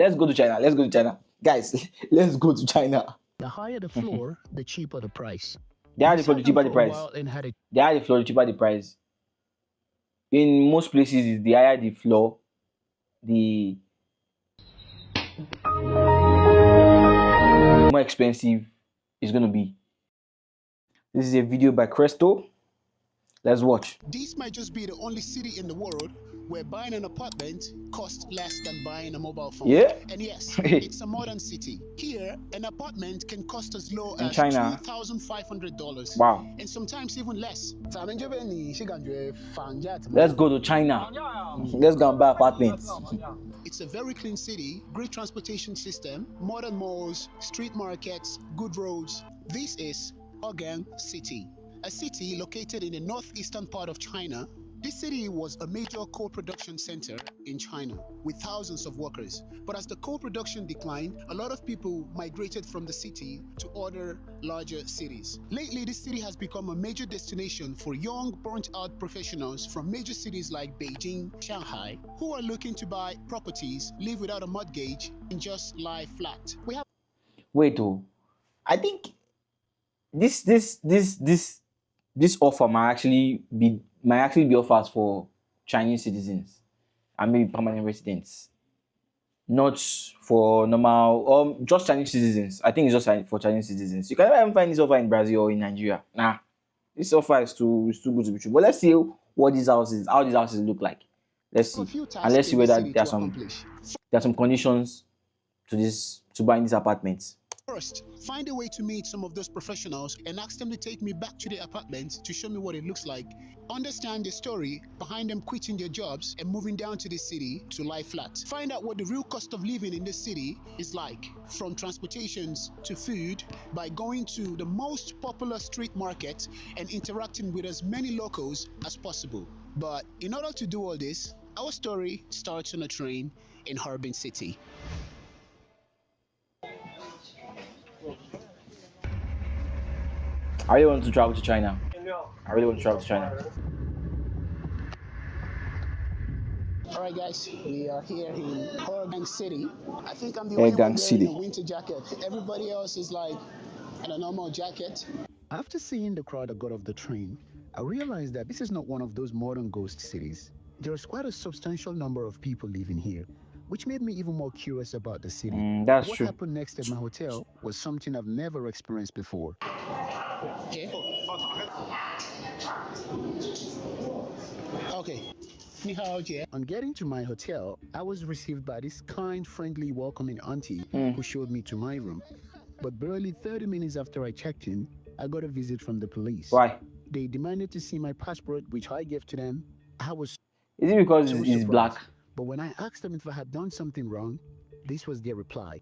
Let's go to China. Let's go to China. Guys, let's go to China. The higher the floor, the cheaper the price. They are We the floor, sat the down cheaper the for a price. while and had a They are the floor, the cheaper the price. In most places, the higher the floor, the more expensive it's going to be. This is a video by Cresto. Let's watch. This might just be the only city in the world where buying an apartment costs less than buying a mobile phone. Yeah. And yes, it's a modern city. Here, an apartment can cost as low In as China, $2,500. wow. And sometimes even less. Let's go to China. Let's go and buy apartments. It's a very clean city, great transportation system, modern malls, street markets, good roads. This is Hogang City, a city located in the northeastern part of China. This city was a major coal production center in China with thousands of workers. But as the coal production declined, a lot of people migrated from the city to other larger cities. Lately, this city has become a major destination for young, burnt-out professionals from major cities like Beijing, Shanghai, who are looking to buy properties, live without a mortgage, and just lie flat. We have Wait, oh, I think this offer might actually be offers for Chinese citizens and maybe permanent residents, not for normal just Chinese citizens. I think it's just for Chinese citizens. You can never even find this offer in Brazil or in Nigeria. Nah, this offer is too good to be true. But let's see what how these houses look like. Let's see, a few and tasks let's see in the whether city to accomplish. there are some conditions to buying these apartments. First, find a way to meet some of those professionals and ask them to take me back to the apartment to show me what it looks like. Understand the story behind them quitting their jobs and moving down to the city to lie flat. Find out what the real cost of living in this city is like, from transportations to food, by going to the most popular street market and interacting with as many locals as possible. But in order to do all this, our story starts on a train in Harbin City. I really want to travel to China. I really want to travel to China. All right, guys, we are here in Hogang City. I think I'm the only Hogang one wearing a City. winter jacket. Everybody else is like in a normal jacket. After seeing the crowd that got off the train, I realized that this is not one of those modern ghost cities. There's quite a substantial number of people living here, which made me even more curious about the city. That's What true. happened next at my hotel was something I've never experienced before. Okay. Okay. On getting to my hotel, I was received by this kind, friendly, welcoming auntie who showed me to my room. But barely 30 minutes after I checked in, I got a visit from the police. Why? They demanded to see my passport, which I gave to them. I was Is it because so it's surprised. black? But when I asked them if I had done something wrong, this was their reply.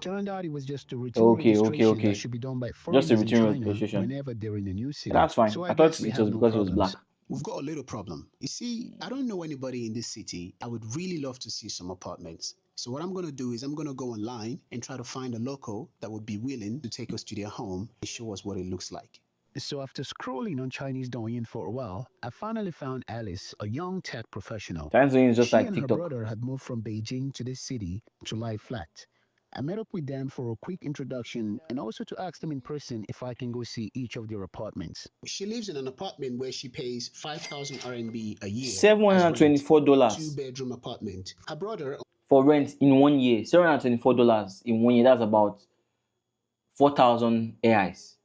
Turned out it was just a routine registration that should be done by Just a foreigners in routine China registration. whenever they're in a new city. That's fine. So I I thought guess we it have was no because it was problems. black. We've got a little problem. You see, I don't know anybody in this city. I would really love to see some apartments. So what I'm going to do is I'm going to go online and try to find a local that would be willing to take us to their home and show us what it looks like. So after scrolling on Chinese Douyin for a while, I finally found Alice, a young tech professional. Chinese Douyin is just She like and her TikTok. brother had moved from Beijing to this city to lie flat. I met up with them for a quick introduction and also to ask them in person if I can go see each of their apartments. She lives in an apartment where she pays 5,000 RMB a year. $724 Two-bedroom apartment. Her brother for rent in 1 year. $724 in 1 year. That's about 4,000 AIs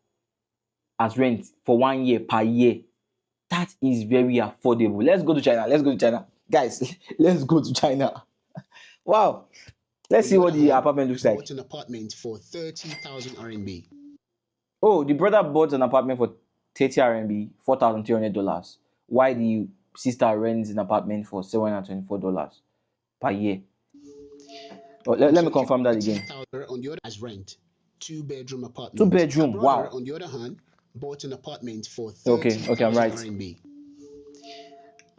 as rent for 1 year per year. That is very affordable. Let's go to China. Let's go to China, guys. Let's go to China. Wow. Let's see what the apartment looks like. bought an apartment for 30,000 RMB. Oh, the brother bought an apartment for 30 RMB, $4,300. Why the sister rents an apartment for $724 per year? Well, let me confirm that again. On the other as rent, two-bedroom apartment. Two-bedroom, Her brother, wow. on the other hand, bought an apartment for Okay, I'm right. RMB.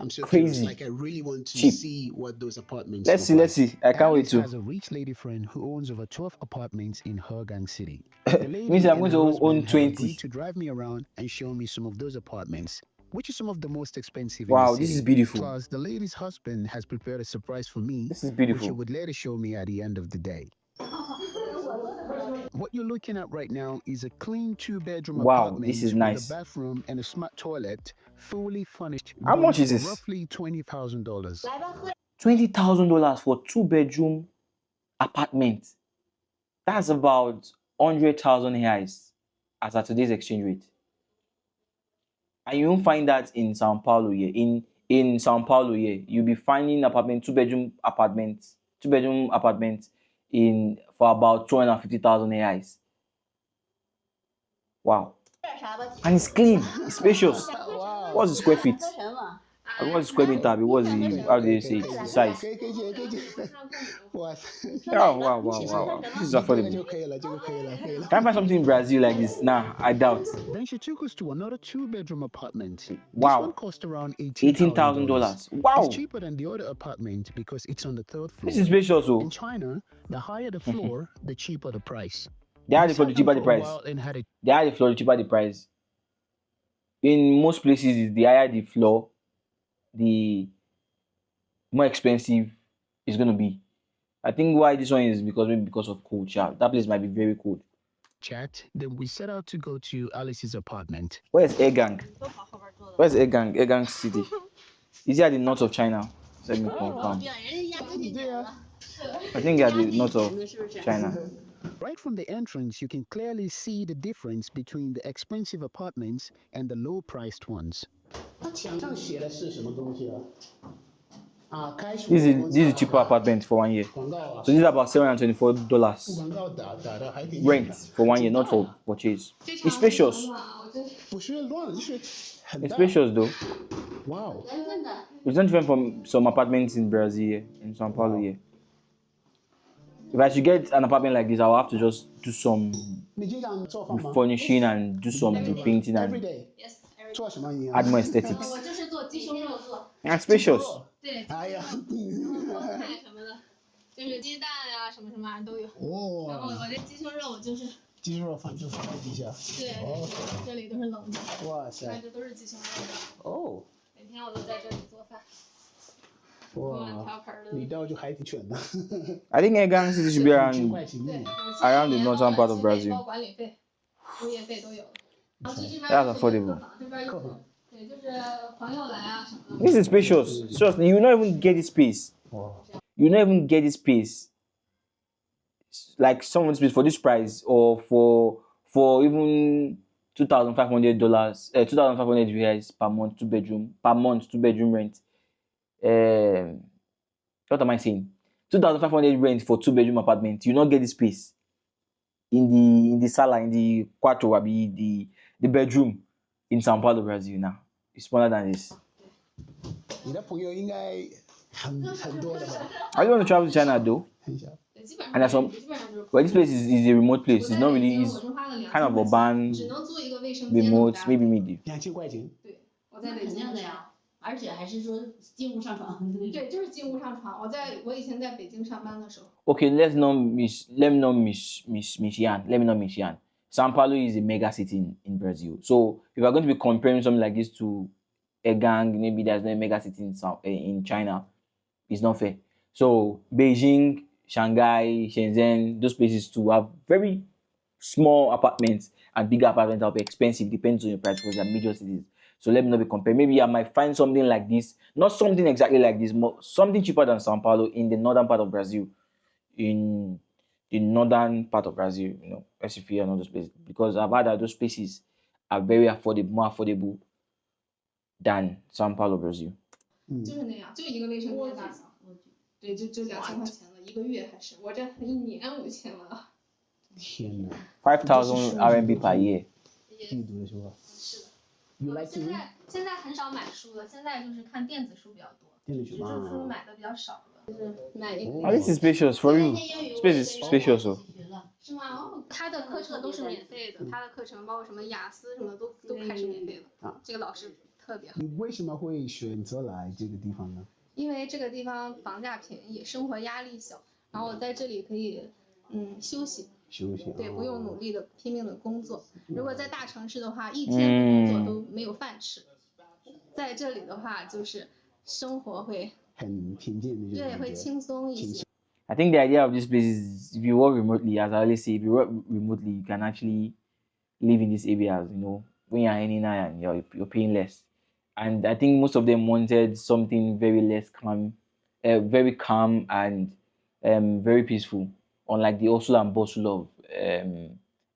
I'm so Crazy. curious. Like, I really want to Cheap. see what those apartments Let's look see. I can't wait Alice to. has a rich lady friend who owns over 12 apartments in Hogang City. The lady Means I'm and going her to husband own have 20. agreed to drive me around and show me some of those apartments. which is some of the most expensive in the Wow, city. this is beautiful. Plus, the lady's husband has prepared a surprise for me, This is which he beautiful. would later show me at the end of the day. What you're looking at right now is a clean two-bedroom Wow, this is apartment with a nice. bathroom and a smart toilet, fully furnished, How going much is for this? roughly $20,000. $20,000 for 2 bedroom apartment. That's about 100,000 reais as at today's exchange rate. And you won't find that in Sao Paulo here. In Sao Paulo here, you'll be finding apartment, two bedroom apartment in for about 250,000 reais. Wow. And it's clean, it's spacious. Wow. What's the square feet? What's the square meter? What's the how do you say it? The size? 哇， Wow. This is affordable. 就可以了，这个可以了，可以了。 Can I find something in Brazil like this? Nah, I doubt. Then she took us to another two-bedroom apartment. This Wow. one cost around $18,000. Wow. It's cheaper than the other apartment because it's on the third floor. This is spacious, In oh. China, the higher the floor, the cheaper the price. They had We it for sat the down cheaper the for a price. while and had a They had the floor, the cheaper the price. In most places, the higher the floor, the more expensive it's gonna be. I think why this one is maybe because of cold. Yeah, that place might be very cold. chat. Then we set out to go to Alice's apartment. Where's Egang? Where's Egang? Egang City. Is it at the north of China? Let me confirm. I think at the north of China. Right from the entrance, you can clearly see the difference between the expensive apartments and the low-priced ones. 墙上写的是什么东西啊？啊，开除 This is cheaper apartment for 1 year. 广告啊 So，this is about $724广告打的还挺 rent for 1 year, not for purchase. It's spacious. 不是乱，就是很 It's 大。 spacious though. Wow， It's not different from some apartments in Brazil here, in Sao Paulo here. If I should get an apartment like this, I'll have to just do some 你经常做饭吗 furnishing and do some repainting ？Every and day，做什么营 add 养？ more aesthetics. 我就是做鸡胸肉做， And spacious. 对，哎呀，菠菜什么的，就是鸡蛋呀、什么什么玩意儿都有。然后哦，我这鸡胸肉我就是，鸡肉放就放在底下。对，哦，这里都是冷的，哇看塞，这都是鸡胸肉，哦，每天我都在这里做饭，碗哇，瓢盆儿的。味道就还挺全的。 I think Egang City should be 5000 块 around 钱一对，年。 around the northern part of Brazil. 包管理费、物业费都有。然后这边 That's affordable. 这边有，对，就是朋友来啊什么的。 This is spacious. Seriously, you not even get this space. 哇， You not even get this space. Like someone space for this price or for even $2,500, $2,500 per month, two bedroom rent. What am I saying? 2,500 rent for 2 bedroom apartment. You not get this space in the sala, in the quarto, the bedroom in Sao Paulo, Brazil now. It's smaller than this. 你的朋友应该很多的吧？ I don't want to travel to China though. 很小。对，基本 And there's 上 some 基本上就是。 well, this place is a remote place. It's not really it's 我是花了kind of 2000块 urban, 只能租一个卫生间那么 remote, 大。 maybe medium. 2000块钱。对，我在北肯京定的呀，而且还是说进屋上床。对，就是进屋上床。我以前在北京上班的时候， Okay, let me not miss Yan. Let me not miss Yan. Sao Paulo is a mega city in Brazil. So if we're going to be comparing something like this to a gang, maybe there's no mega city in China, it's not fair. So Beijing, Shanghai, Shenzhen, those places too have very small apartments and bigger apartments that will be expensive, depends on your price because they're major cities. So let me not be comparing. Maybe I might find something like this, not something exactly like this, something cheaper than Sao Paulo in the northern part of Brazil. In the northern part of Brazil, SFA and all those places, because I've heard that those places are very affordable, more affordable than Sao Paulo, Brazil. 就是那样，就一个卫生间大小。对，就2000块钱了，一个月还是我这一年5000了。天哪！ 5,000 RMB per year. 你读的书啊？是的。 You like to 现 read？ 在很少买书了，现在就是看电子书比较多，电子书纸质书啊。买的比较少了。就是买一个。 Oh, this is spacious for you. Space is spacious. So. 是吗？哦，他的课程都是免费的，他的课程包括什么雅思什么都开始免费了。啊，这个老师特别好，你为什么会选择来这个地方呢？因为这个地方房价便宜，生活压力小，然后我在这里可以休息，休息。对，哦不用努力的拼命的工作。如果在大城市的话，一天不工作都没有饭吃。在这里的话，就是生活会很平静的这种对感觉。会轻松一些。 I think the idea of this place is if you work remotely, as I always say, if you work remotely, you can actually live in these areas. When you're earning high and you're paying less. And I think most of them wanted something very less calm, very calm and very peaceful, unlike the hustle and bustle of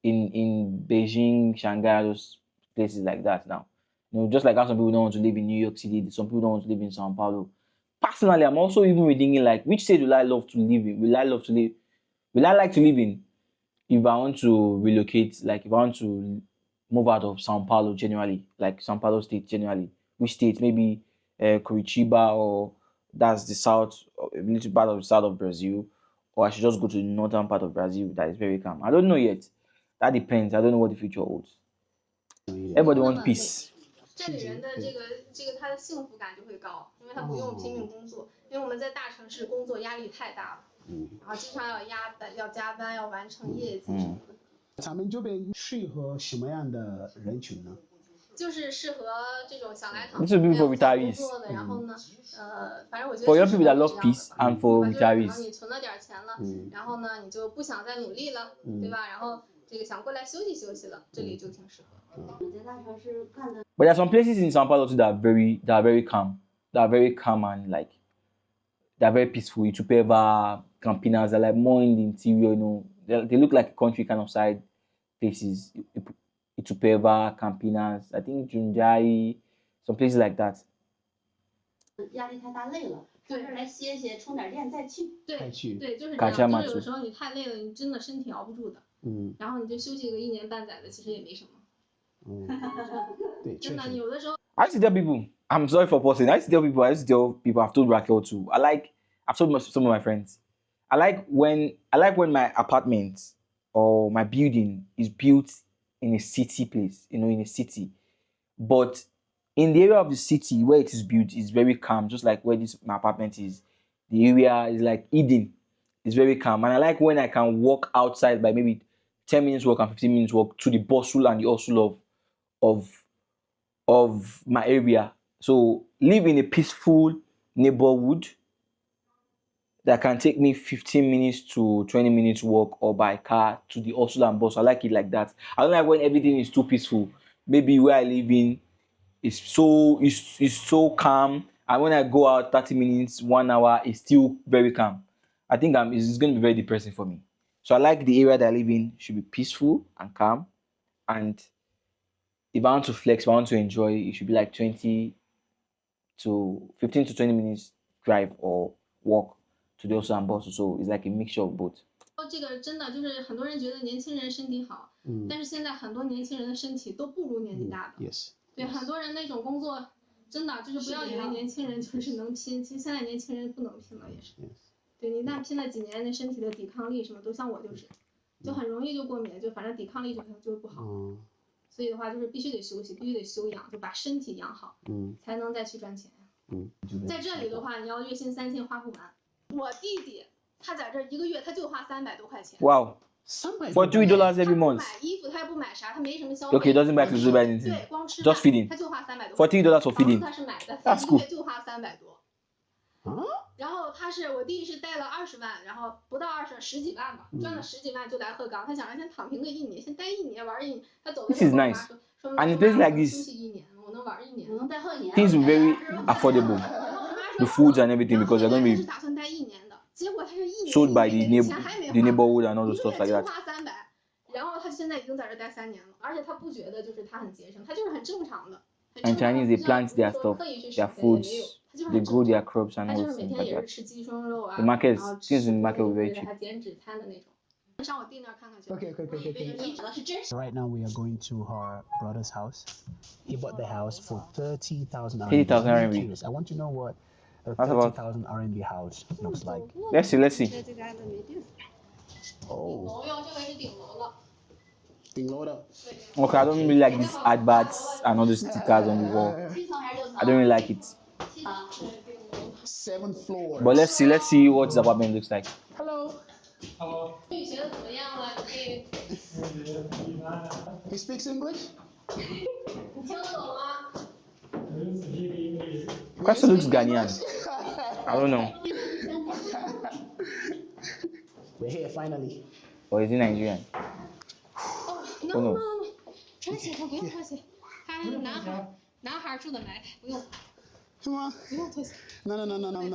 in Beijing, Shanghai, those places like that now. Just like how some people don't want to live in New York City, some people don't want to live in Sao Paulo. Personally, I'm also even reading like which state will I love to live in? Will I love to live? Will I like to live in if I want to relocate? Like if I want to move out of Sao Paulo generally, like Sao Paulo state generally, which state? Maybe Curitiba, or that's the south, a little part of the south of Brazil, or I should just go to the northern part of Brazil that is very calm. I don't know yet. That depends. I don't know what the future holds. Everybody wants peace. 这里人的这个他的幸福感就会高，因为他不用拼命工作，因为我们在大城市工作压力太大了，然后经常要加班，要完成业绩什么的。咱们这边适合什么样的人群呢？就是适合这种想来躺 This will be for 工 retirees. 作的，然后呢，反正我觉得 For young 是 people that 适合 love 这样的 peace 吧 and for 对吧？就是可能 retirees. 你存了点钱了，然后呢，你就不想再努力了，对吧？然后这个想过来休息休息了，这里就挺适合。在大城市干的 But there are some places in Sao Paulo too that are very calm. That are very calm and like they're very peaceful. Itupeva, Campinas, they're like more in the interior, They look like country kind of side places. Itupeva, Campinas, I think Jundiaí, some places like that. 压力太大累了，到这儿来歇歇，充点电再去。对，去对，就是这卡样。恰马祖就是有的时候你太累了，你真的身体熬不住的。然后你就休息个1年半载的，其实也没什么。对，真的，有的时候 I used to tell people, I'm sorry for pausing. I used to tell people, I've told Raquel too. I've told some of my friends. I like when my apartment or my building is built in a city place, in a city. But in the area of the city where it is built is very calm, just like where my apartment is. The area is like Eden. It's very calm. And I like when I can walk outside by maybe 10 minutes walk and 15 minutes walk to the bustle and the hustle of my area. So live in a peaceful neighborhood that can take me 15 minutes to 20 minutes walk or by car to the hustle and bustle. I like it like that. I don't like when everything is too peaceful. Maybe where I live in is so calm, and when I go out 30 minutes, 1 hour, it's still very calm. I think it's going to be very depressing for me. So I like the area that I live in should be peaceful and calm, and if I want to flex, if I want to enjoy, it should be like 15 to 20 minutes drive or walk to the hustle and bustle. So it's like a mixture of both. 这个真的就是很多人觉得年轻人身体好，但是现在很多年轻人的身体都不如年纪大的。Yes。对，很多人那种工作，真的就是不要以为年轻人就是能拼，其实现在年轻人不能拼了也是。对，你那拼了几年，那身体的抵抗力什么都像我就是，就很容易就过敏，就反正抵抗力就不好。所以的话就是必须得休息，必须得休养，就把身体养好，才能再去赚钱。在这里的话，你要月薪3000花不完。我弟弟他在这1个月他就花300多块钱。Wow. For $3 every month. 他不买衣服，他也不买啥，他没什么消费。Okay, he doesn't buy clothes, doesn't buy anything. 对，光吃 Just feeding. 他就花300多。For $3 for feeding. 他是买的， That's 1 cool. 个月就花300多。然后我弟是贷了20万，然后不到20，10几万吧，赚了10几万就来鹤岗，他想让先躺平个1年，先待1年玩1年。他走的时候跟我妈说，说 And in places like 休 this, 息1年，我能玩1年，我能再喝1年。 things will be very affordable. The foods and everything because they're going to 是 be 打算待1年的，结果他是1年 sold by 钱 the 还没花 neighborhood and all those 1个 stuff 月 like 就 that. 花300，然后他现在已经在这待3年了，而且他不觉得就是他很节省，他就是很正常的。And Chinese, they plant their stuff, their foods, they grow their crops and 他 all 就是 those 每 things 天 like 也是 that. 吃鸡胸肉啊， The market, 然后 things in the market will be very 对 cheap. 还减脂餐的那种。上我弟那儿看看去。 Okay. 你指的是真实。 Right now we are going to her brother's house. He bought the house for 30,000 RMB. 30,000 I'm RMB. curious. I want to know what a That's about- 30,000 RMB house looks like. Let's see. 这家的没地儿。 Oh, 楼哟，这回是顶楼了。顶楼的。 Okay, I don't really like these adverts and all the stickers on the wall. 7层还是6层？ I don't really like it. 7层。 7th floor. But let's see what this apartment looks like. Hello. 英语学的怎么样了？你可以， He speaks English? 你听得懂吗？ Cresto looks Ghanaian. I don't know. We're here finally. Or is he Nigerian? 哦，no Who no knows? no，穿鞋他不用脱鞋，他是男孩住的来，不用是吗？不用脱鞋。 那不行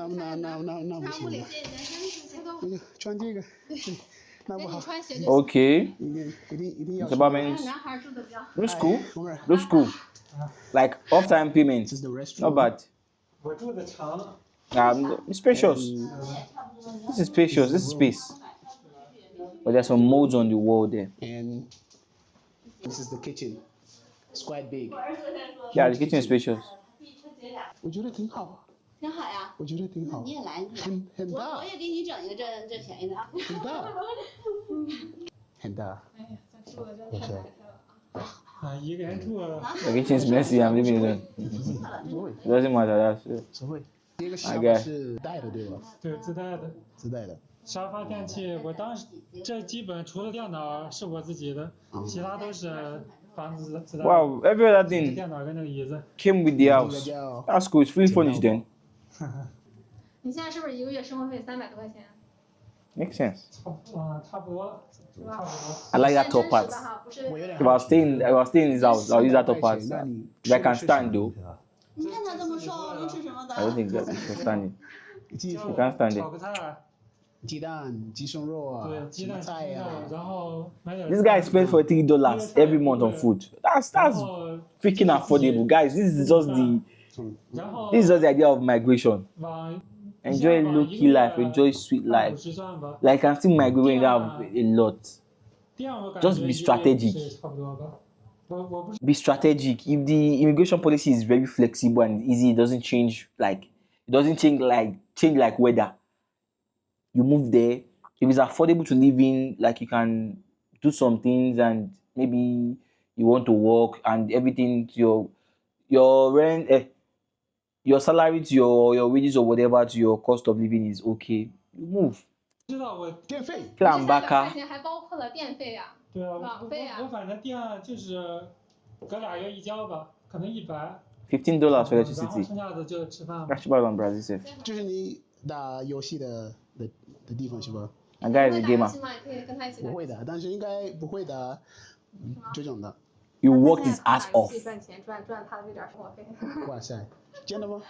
穿屋里，鞋都穿这个，那不好，你穿鞋就行。 Okay. 一定要 It's 穿。 about means 男孩住的比较。 looks cool. 红儿 Looks cool. Like off-time payments. This is the restroom. Not bad. 我住的长， It's spacious. This is spacious. This is space. But there's some molds on the wall there. And this is the kitchen. It's quite big. Yeah, the kitchen is spacious. 我觉得挺好，挺好呀。我觉得挺好你，也来，你看，很大我也给你整一个这便宜的啊。很大，很大。哎呀，咱住的真太白开了啊！啊，一个人住， The kitchen is messy. I'm leaving it alone. 不会， It doesn't matter. That's it. 不会。这个沙 OK 发是带的对吧？对，自带的自带的。沙发电器，我当时这基本除了电脑是我自己的，其他都是房子自带的。 Wow, every other 这 thing 电脑跟那个椅子， came with the 这个 house. 叫 That's cool. It's fully furnished then. 你现在是不是一个月生活费300多块钱？ Makes sense. 差不多，是吧？ I like that top 真实 part. 的哈，不是。我有点 If I was staying in this house, I'll use that top part. 那你 If I can stand though, 你看他这么瘦，能吃什么的？ I don't think that it's for standing. 鸡 You can't stand 炒 it. 个菜，鸡蛋、鸡胸肉啊，对，鸡什么蛋、鸡菜呀、肉，然后买点。 This guy spends $43 every month on food. That's 然后 freaking affordable, guys. This is just the 然后 this is just the idea of migration. 往 Enjoy low-key life, enjoy sweet life. 50算吧， Like, I can still migrate when you don't have a lot. 这样我感 Just 觉 be 一个 strategic. 是差不多吧。我不是 Be strategic. If the immigration policy is very flexible and easy, it doesn't change like weather. You move there. If it's affordable to live in, like you can do some things and maybe you want to work and everything to your rent, your salary to your wages or whatever to your cost of living is okay. You move. 知道我电费 Plan 300 back 块钱还包括了电费呀。对啊，网费啊我反正电就是隔俩月一交吧，可能100， $15 for 然后 electricity. 剩下的就吃饭嘛。 That's cheaper than Brazil safe. 就是你打游戏的地方是吧？ And guy is 会 a 打 gamer. 游戏吗？也可以跟他一起打。不会的，但是应该不会的，这种的。 You 他 worked 现 his 在靠 ass 打游 off 戏赚钱，赚他的这点生活费。哇塞，真的吗？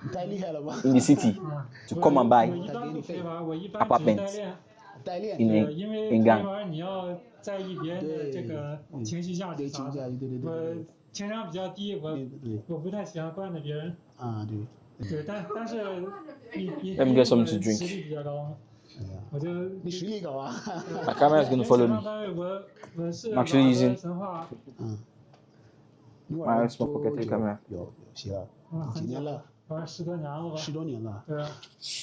你太厉害了吧！ in the city 嗯 to come and 我 buy 一般不可以玩，我一般只 apartments 代练。代练 in 对， a 因为 in 可以 gang. 玩，你要在意别人的这个情绪价值对啥的。情价，对对对我对情商比较低，我不太喜欢惯着别人。啊对，对，但是你 Let me get something to drink. 实力比较高嘛，哎呀，我就你实力高啊！ My camera is gonna follow me. 我是 I'm actually 瓦 using 格神话，嗯，你 My 玩了 small 多 pocket 久 camera. 有戏了，啊，很久几年了？玩10多年了吧？ 10多年了。对啊，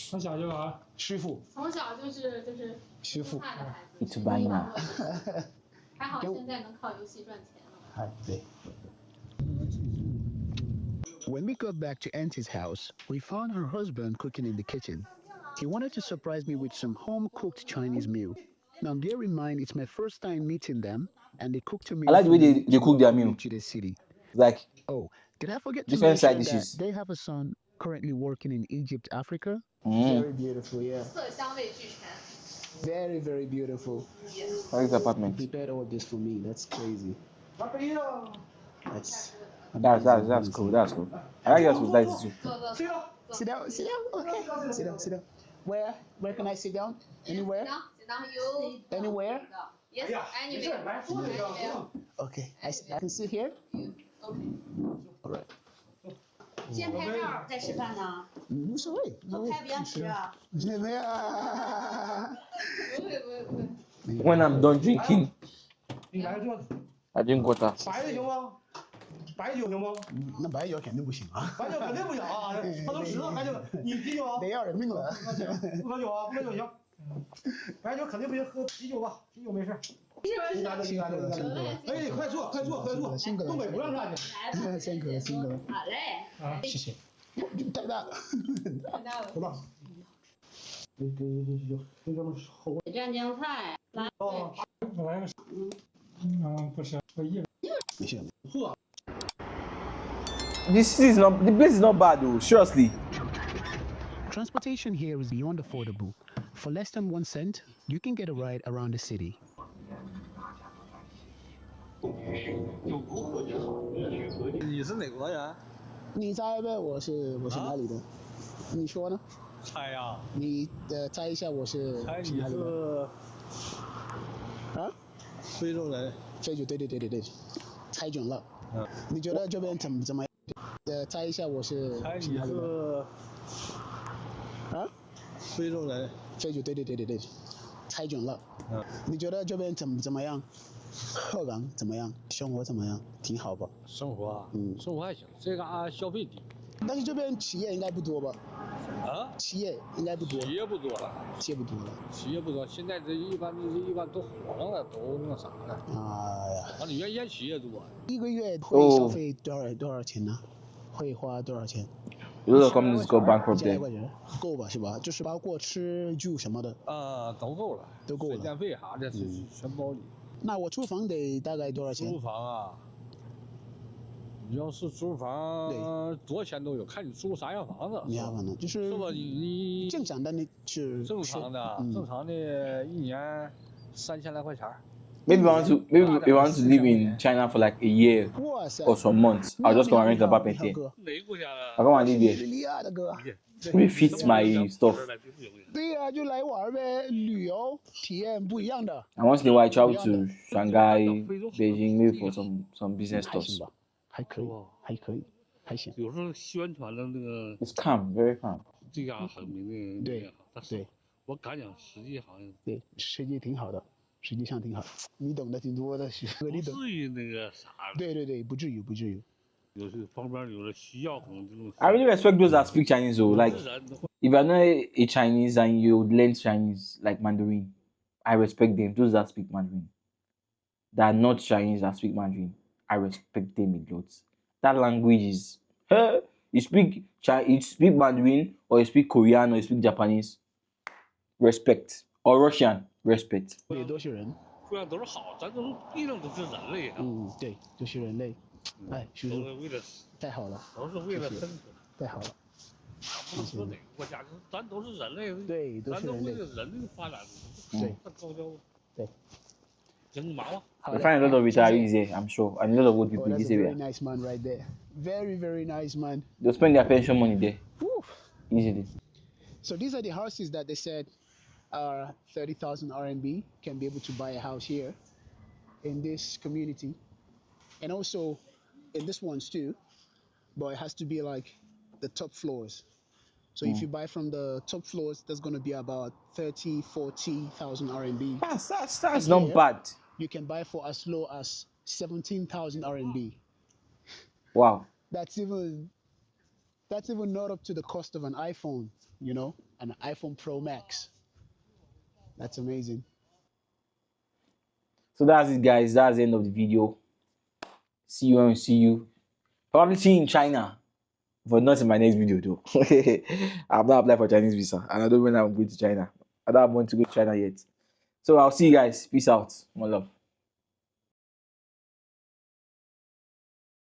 从小就玩。师傅，从小就是师傅，怕的孩子。 It's buying now. 还好现在能靠游戏赚钱了。哎对。 When we got back to Auntie's house, we found her husband cooking in the kitchen. He wanted to surprise me with some home-cooked Chinese meal. Now, bear in mind, it's my first time meeting them, and they cooked a meal I like the way for me they to cook their welcome me meal. to the city. Like Oh, did I forget to different side mention that dishes. they have a son currently working in Egypt, Africa? Very beautiful, yeah. 色香味俱全。 Very, very beautiful. Like this apartment. Prepared all this for me. That's crazy. That's cool. That's cool. I like that with that too. 坐。 Sit down, sit down. Okay. Sit down. Where can I sit down? Anywhere? Sit down, you. Anywhere? Yes, anywhere. Okay. I can sit here? All right. 先拍照再吃饭呢，无所谓，无所谓。拍不要吃啊。没有啊。不会。 When I'm done drinking, 你来做 I drink water. 白的行吗？白酒行吗？那白酒肯定不行啊。白酒肯定不行啊！他都10了，白酒，你啤酒啊？得要人命了。不喝酒啊？不喝酒行。白酒肯定不行，喝啤酒吧，啤酒没事。你拿着，你拿着，辛苦了。哎，快坐，快坐，快坐。辛苦了。东北不让站着。辛苦了，辛苦了。好嘞。啊，谢谢。太大了。太大了。多大？给咱们好。蘸酱菜，来。哦，我来个。不是，我一。没事。嚯！ this is not the place is not bad though. Seriously. Transportation here is beyond affordable. For less than 1 cent, you can get a ride around the city. 你是哪国人？你猜呗，我是哪里的？你说呢？猜呀、你猜一下我是猜你哪里的？是啊？非洲人。非洲，对，猜准了。嗯。你觉得这边怎么样？猜一下我是猜你哪里的？是啊？非洲人。非洲，对，猜准了。嗯。你觉得这边怎么样？香港怎么样？生活怎么样？挺好吧？生活啊，嗯生活还行，这嘎消费低。但是这边企业应该不多吧？啊？企业应该不多。企业不多了。企业不多了。企业不多，现在这一般都黄了，都那啥了。哎呀，完了，原先企业多。一个月会消费多少钱呢？会花多少钱？A lot of companies go bankrupt ？1000来 there. 块钱够吧？是吧？就是包括吃住什么的。都够了，都够了。水电费啥的，全包里。那我租房得大概多少钱？租房啊，你要是租房，多少钱都有，看你租啥样房子。啥房子？就是是吧？你正常的那是正常的，一年3000来块钱。Maybe we want to live in China for like a year or some months. I'll just go and rent an apartment here. 哪个国家的？ I come and live 叙 here. 利亚的哥。Refit my stuff. 对呀，就来玩呗，旅游体验不一样的。 And once in a while, I travel to Shanghai, Beijing, maybe for some business 还行 stuff. 吧，还可以，还行。有时候宣传的那个 It's calm, very calm. 这家很明的，对，我敢讲，实际好像对，实际挺好的，实际上挺好。你懂得挺多的，你懂。不至于那个啥。对，不至于。有这方面有了需要，可能这种。 I really respect those that speak Chinese though. Like, if you're not a Chinese and you learn Chinese like Mandarin, I respect them. Those that speak Mandarin, that are not Chinese that speak Mandarin, I respect them a lot. That language is, you speak Mandarin or you speak Korean or you speak Japanese, respect. Or Russian, respect. 也都是人。虽然都是好，咱毕竟都是人类啊。对，都是人类。哎，叔叔，都是为了，太好了，都是为了生存。太好了。不能说哪个国家，咱都是人类。对，都是人类。咱都为了人类发展。对，高交。对。行，忙吧。We find a lot of retirees here, I'm sure, and a lot of old people in this area. Very nice man right there. Very nice man. They'll spend their pension money there. Woo. Easily. So these are the houses that they said are 30,000 RMB, can be able to buy a house here in this community. And also in this ones too, but it has to be like the top floors. So if you buy from the top floors, that's going to be about 40,000 RMB. That's not bad. You can buy for as low as 17,000 RMB. Wow. That's even not up to the cost of an iPhone, an iPhone Pro Max. That's amazing. So that's it, guys. That's the end of the video. See you when we see you. Probably see you in China, but not in my next video though. I've not applied for Chinese visa, and I don't know when I'm going to China. I don't want to go to China yet. So I'll see you guys. Peace out. More love.